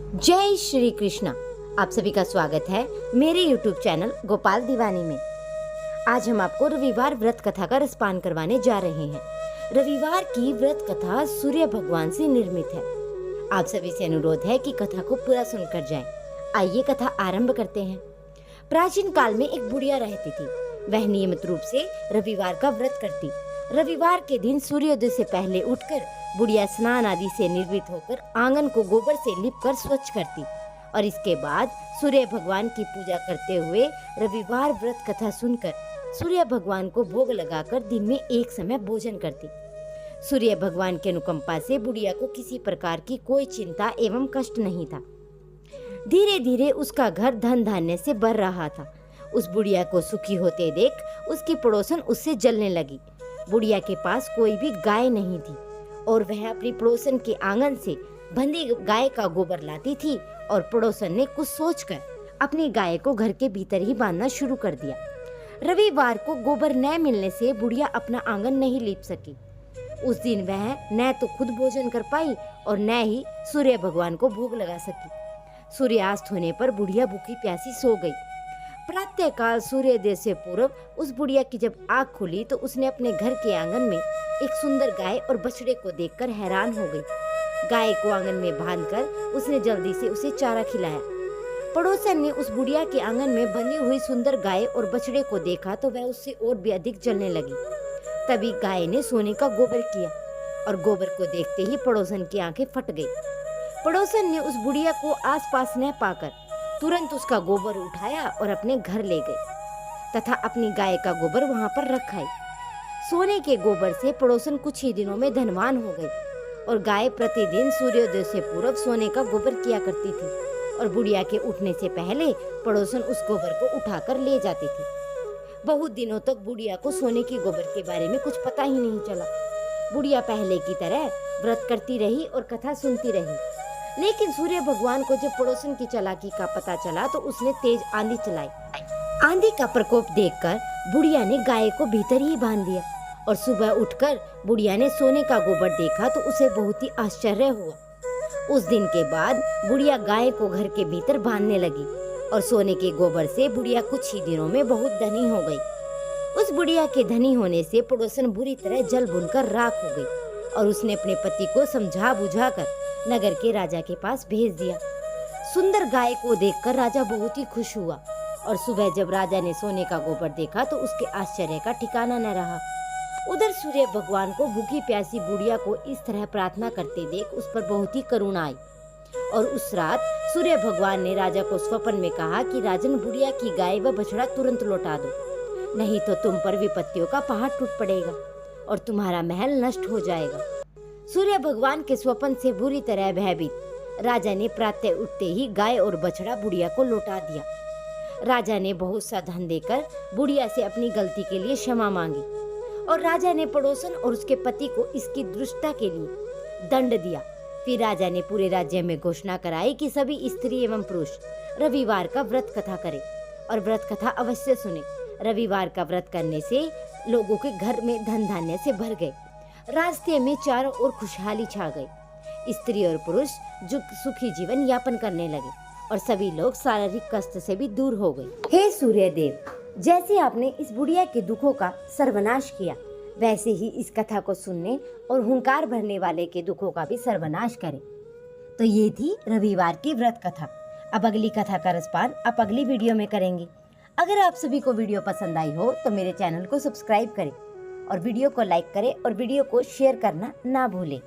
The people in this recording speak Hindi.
जय श्री कृष्णा। आप सभी का स्वागत है मेरे YouTube चैनल गोपाल दीवानी में। आज हम आपको रविवार व्रत कथा का रसपान करवाने जा रहे हैं। रविवार की व्रत कथा सूर्य भगवान से निर्मित है। आप सभी से अनुरोध है कि कथा को पूरा सुनकर जाएं। आइए कथा आरंभ करते हैं। प्राचीन काल में एक बुढ़िया रहती थी। वह नियमित रूप से रविवार का व्रत करती। रविवार के दिन सूर्योदय से पहले उठकर बुढ़िया स्नान आदि से निर्वृत्त होकर आंगन को गोबर से लीपकर स्वच्छ करती और इसके बाद सूर्य भगवान की पूजा करते हुए रविवार व्रत कथा सुनकर सूर्य भगवान को भोग लगाकर दिन में एक समय भोजन करती। सूर्य भगवान के अनुकंपा से बुढ़िया को किसी प्रकार की कोई चिंता एवं कष्ट नहीं था। धीरे धीरे उसका घर धन धान्य से भर रहा था। उस बुढ़िया को सुखी होते देख उसकी पड़ोसन उससे जलने लगी। बुढ़िया के पास कोई भी गाय नहीं थी और वह अपनी पड़ोसन के आंगन से बंधी गाय का गोबर लाती थी और पड़ोसन ने कुछ सोचकर अपनी गाय को घर के भीतर ही बांधना शुरू कर दिया। रविवार को गोबर न मिलने से बुढ़िया अपना आंगन नहीं लीप सकी। उस दिन वह न तो खुद भोजन कर पाई और न ही सूर्य भगवान को भोग लगा सकी। सूर्यास्त होने पर बुढ़िया भूखी प्यासी सो गई। प्रातःकाल सूर्योदय से पूर्व उस बुढ़िया की जब आँख खुली तो उसने अपने घर के आंगन में एक सुंदर गाय और बछड़े को देखकर हैरान हो गई। गाय को आंगन में बांधकर उसने जल्दी से उसे चारा खिलाया। पड़ोसन ने उस बुढ़िया के आंगन में बंधी हुई सुंदर गाय और बछड़े को देखा तो वह उससे और भी अधिक जलने लगी। तभी गाय ने सोने का गोबर किया और गोबर को देखते ही पड़ोसन की आंखें फट गई। पड़ोसन ने उस बुढ़िया को आसपास न पाकर तुरंत उसका गोबर उठाया और अपने घर ले गए तथा अपनी गाय का गोबर वहां पर रखाई। सोने के गोबर से पड़ोसन कुछ ही दिनों में धनवान हो गई और गाय प्रतिदिन सूर्योदय से पूर्व सोने का गोबर किया करती थी और बुढ़िया के उठने से पहले पड़ोसन उस गोबर को उठाकर ले जाती थी। बहुत दिनों तक बुढ़िया को सोने के गोबर के बारे में कुछ पता ही नहीं चला। बुढ़िया पहले की तरह व्रत करती रही और कथा सुनती रही। लेकिन सूर्य भगवान को जब पड़ोसन की चालाकी का पता चला तो उसने तेज आंधी चलाई। आंधी का प्रकोप देखकर बुढ़िया ने गाय को भीतर ही बांध दिया और सुबह उठकर बुढ़िया ने सोने का गोबर देखा तो उसे बहुत ही आश्चर्य हुआ। उस दिन के बाद बुढ़िया गाय को घर के भीतर बांधने लगी और सोने के गोबर से बुढ़िया कुछ ही दिनों में बहुत धनी हो गई। उस बुढ़िया के धनी होने से पड़ोसन बुरी तरह जल भुनकर राख हो गई और उसने अपने पति को समझा बुझाकर नगर के राजा के पास भेज दिया। सुंदर गाय को देखकर राजा बहुत ही खुश हुआ और सुबह जब राजा ने सोने का गोबर देखा तो उसके आश्चर्य का ठिकाना न रहा। उधर सूर्य भगवान को भूखी प्यासी बुढ़िया को इस तरह प्रार्थना करते देख उस पर बहुत ही करुणा आई और उस रात सूर्य भगवान ने राजा को स्वप्न में कहा कि राजन, बुढ़िया की गाय व बछड़ा तुरंत लौटा दो, नहीं तो तुम पर विपत्तियों का पहाड़ टूट पड़ेगा और तुम्हारा महल नष्ट हो जाएगा। सूर्य भगवान के स्वप्न से बुरी तरह भयभीत राजा ने प्रातः उठते ही गाय और बछड़ा बुढ़िया को लौटा दिया। राजा ने बहुत सा धन देकर बुढ़िया से अपनी गलती के लिए क्षमा मांगी और राजा ने पड़ोसन और उसके पति को इसकी दुष्टता के लिए दंड दिया। फिर राजा ने पूरे राज्य में घोषणा कराई कि सभी स्त्री एवं पुरुष रविवार का व्रत कथा करें और व्रत कथा अवश्य सुने। रविवार का व्रत करने से लोगों के घर में धन धान्य से भर गए। रास्ते में चारों ओर खुशहाली छा गई। स्त्री और पुरुष जो सुखी जीवन यापन करने लगे और सभी लोग शारीरिक कष्ट से भी दूर हो गए। हे सूर्यदेव, जैसे आपने इस बुढ़िया के दुखों का सर्वनाश किया वैसे ही इस कथा को सुनने और हुंकार भरने वाले के दुखों का भी सर्वनाश करें। तो ये थी रविवार की व्रत कथा। अब अगली कथा का रसपान आप अगली वीडियो में करेंगे। अगर आप सभी को वीडियो पसंद आई हो तो मेरे चैनल को सब्सक्राइब करें और वीडियो को लाइक करें और वीडियो को शेयर करना ना भूलें।